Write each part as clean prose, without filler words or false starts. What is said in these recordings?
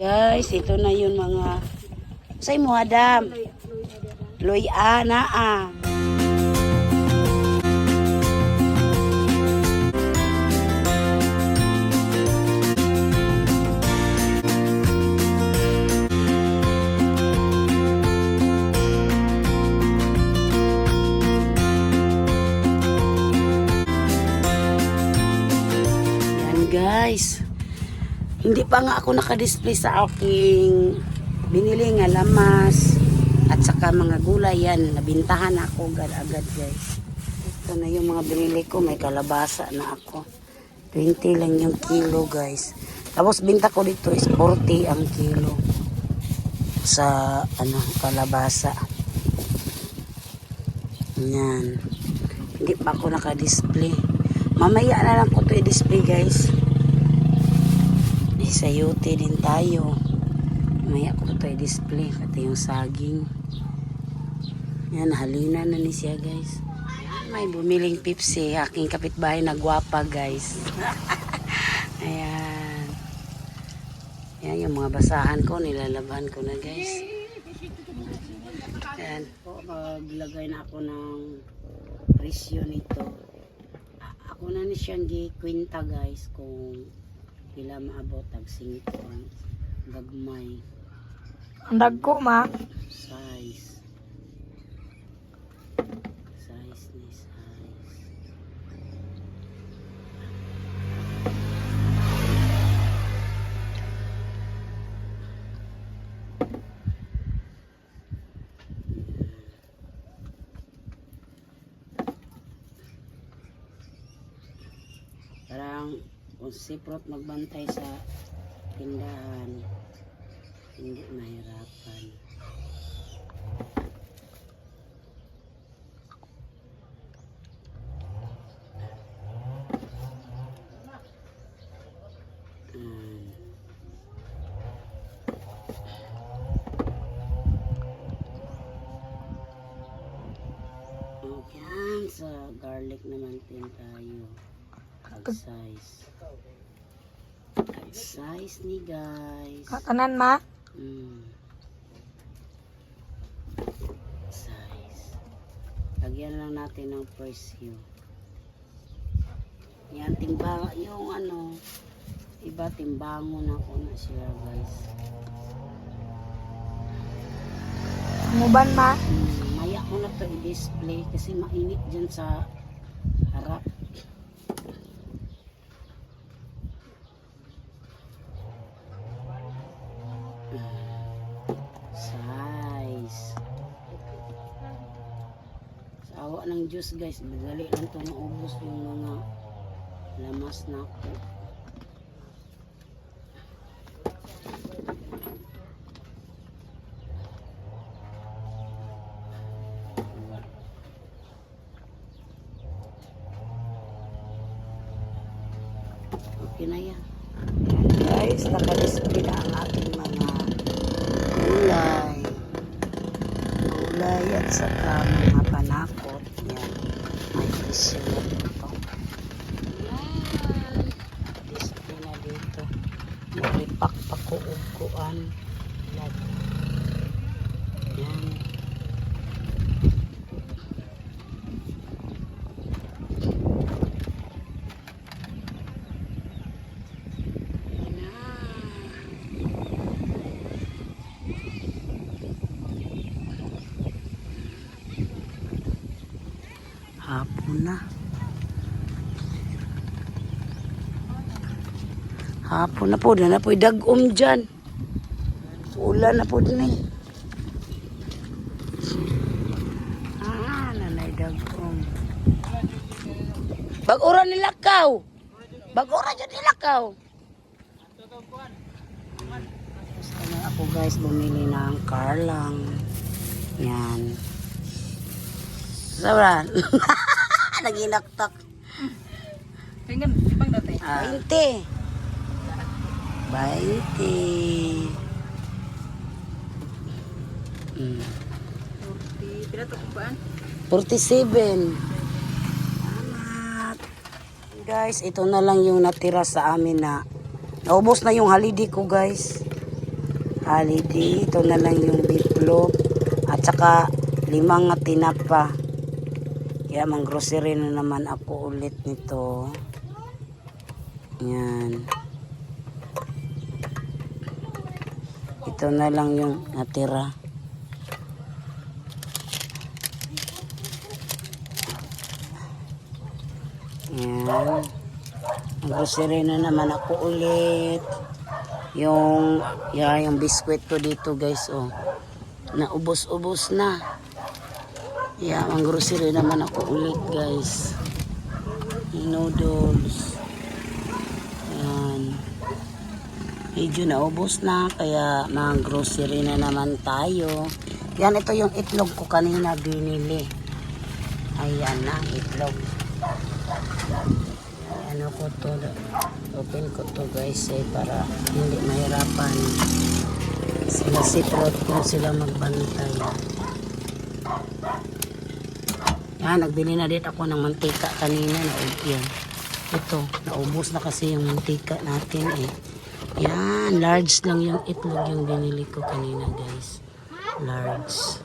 Guys, ito na yun mga say mo Adam. Loy ana ah. Yan guys. Hindi pa nga ako naka-display sa aking binili nga lamas at saka mga gulay yan. Nabintahan ako agad guys. Ito na yung mga binili ko. May kalabasa na ako. 20 lang yung kilo guys. Tapos binta ko dito is 40 ang kilo sa kalabasa. Yan. Hindi pa ako naka-display. Mamaya na lang ko ito i-display guys. Sayote din tayo. Maya ko ito i-display. Kata yung saging. Yan, halina na ni siya guys. May bumiling Pepsi. Aking kapitbahay na gwapa guys. Ayan. Yan yung mga basahan ko. Nilalaban ko na guys. Ayan po. Maglagay na ako ng presyo nito. Ako na ni siyang gikwinta guys kung pila maabot tag 5 ang gagmay. Ang dagko ma. Size ni size. Parang kung si Prot magbantay sa tindahan, hindi mahirapan. Yan, sa garlic naman din tayo. Size. Size ni guys. Katanan ma. Size. Lagyan lang natin ng presyo. Yan, timbang, yung iba timbangon ako na siya guys. Muban ma. Maya ko na to i-display kasi mainit dyan sa harap. Size. Sa awa ng Diyos guys, madali lang ito maubos yung mga lamas na ako. Okay na yan. Guys, naka-display na ang ating mga gulay at saka mga panakot. Yan, may presyo na dito. Yan, display na dito. Maripak pakuuguan. Yan. Hapon na. Hapon na po. Na po dagom dyan. Ulan na po din eh. Nanay dagom. Bag-ura nilakaw. Bag-ura dyan nilakaw. Gusto na ako guys bumili ng karlang. Yan. Sabran. Naginaktak. Tingnan, ipang dati. 20. 40. Pila to kumpaan? 47. Salamat. Guys, ito na lang yung natira sa amin na naubos na yung holiday ko guys. holiday. Ito na lang yung biplop. At saka 5 nga tinapa. Kaya mang grocery na naman ako ulit nito. Yan. Ito na lang yung natira. Yan. Grocery na naman ako ulit. Yung biskwit ko dito guys, oh. Naubos-ubos na. Ang grocery naman ako ulit guys. Yung noodles. Yan. Medyo naubos na, kaya mga grocery na naman tayo. Yan, ito yung itlog ko kanina binili. Ayan na, itlog. Ano ko to, open ko to guys para hindi mahirapan sila siprot kung sila magbantay. Yan, nagbili na din ako ng mantika kanina. Yan. Ito, naubos na kasi yung mantika natin eh. Yan, large lang yung itlog yung binili ko kanina guys. Large.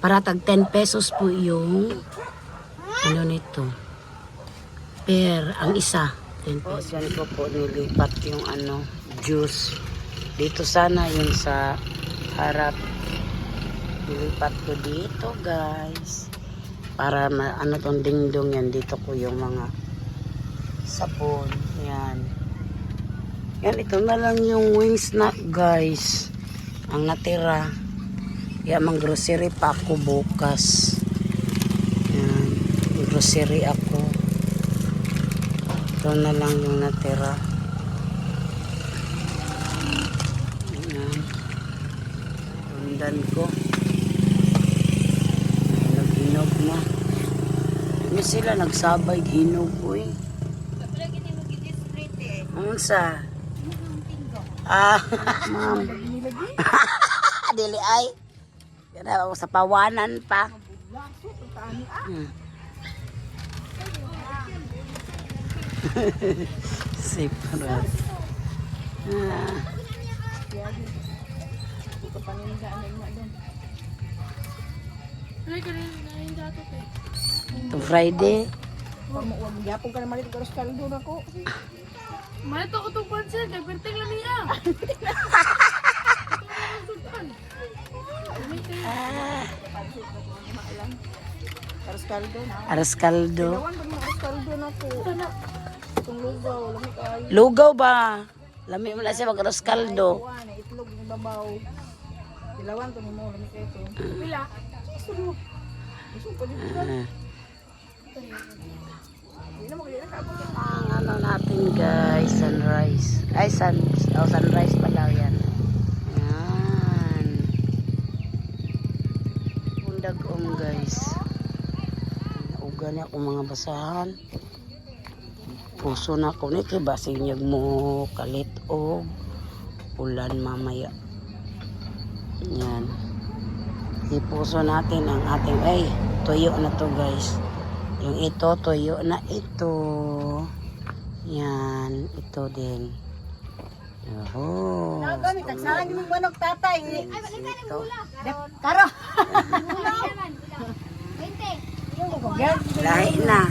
Para tag 10 pesos po yung ano nito. Per, ang isa. 10 pesos. Diyan ko po nilipat yung juice. Dito sana yung sa harap. Nilipat ko dito guys. Para tong dingdong yan. Dito ko yung mga sabon. Yan. Yan, ito na lang yung wings na guys. Ang natira. Yan, mang grocery pa ako bukas. Yan. Grocery ako. Ito na lang yung natira. Ayan. Tundan ko. Nag-hinog na. Hindi sila nagsabay hinog ko eh. Ang sa? Ma'am. Dili ay. Kada sa pawanan pa. Separate. To Friday. Yapon ka na malit ka kaldo na ko. Malito ko itong pansin, nagperting lang niya. Aras kaldo na. Aras kaldo. Ilawan ba yung aras kaldo na po? Itong lugaw, lami kayo. Lugaw ba? Lami mo na siya mag aras kaldo. Ilawan, itlog ng babaw. Ilawan to mo, lami kayo ito. Pila? Gusto pa din pila. Hindi na magiging nakabot. Ang natin guys, sunrise. Ay, sunrise pala yan. Yan. Pundag guys. Nauga niya akong mga basahan. Puso na ko ni kay basinyag mo kalit o ulan mamaya. Yan. Ipuso natin ang ating tuyo na to guys. Yung ito tuyo na ito. Yan, ito din. Oh. Kami tagsalan yung manok tatay. Ito. Karo. Lahi na.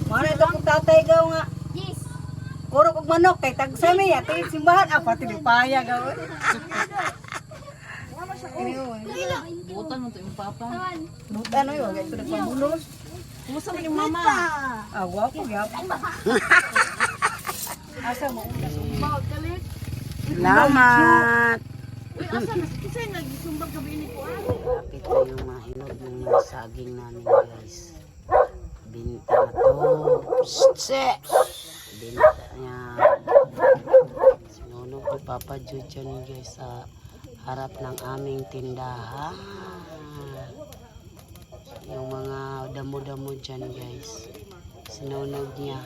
Mana ito kong tatay gaw nga. Puro kong manok kay tagsami ya kay simbahan ako pati paya gaw. Butan mo to yung papa. Butan no yo, ito nagpabulos. Kumusta mo yung mama? Awa ko gyapon. Asa mo una sumbag kalit. Salamat. Uy, asa na kisay nagsumbag gabi ni ko. Ito yung mahinog ng mga saging namin guys. Binta na to. Binta niya. Sinunog ko Papa Jude yan guys sa harap ng aming tindahan. Yung mga damo-damo dyan guys. Sinunog niya.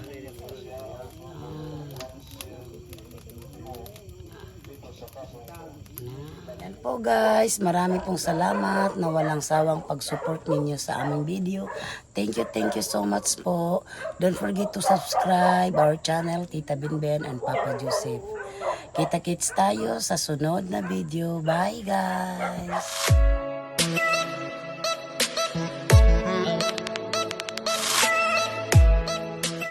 Yan po guys, marami pong salamat na walang sawang pag-support ninyo sa aming video. Thank you so much po. Don't forget to subscribe our channel, Tita Binben and Papa Joseph. Kita-kits tayo sa sunod na video. Bye guys!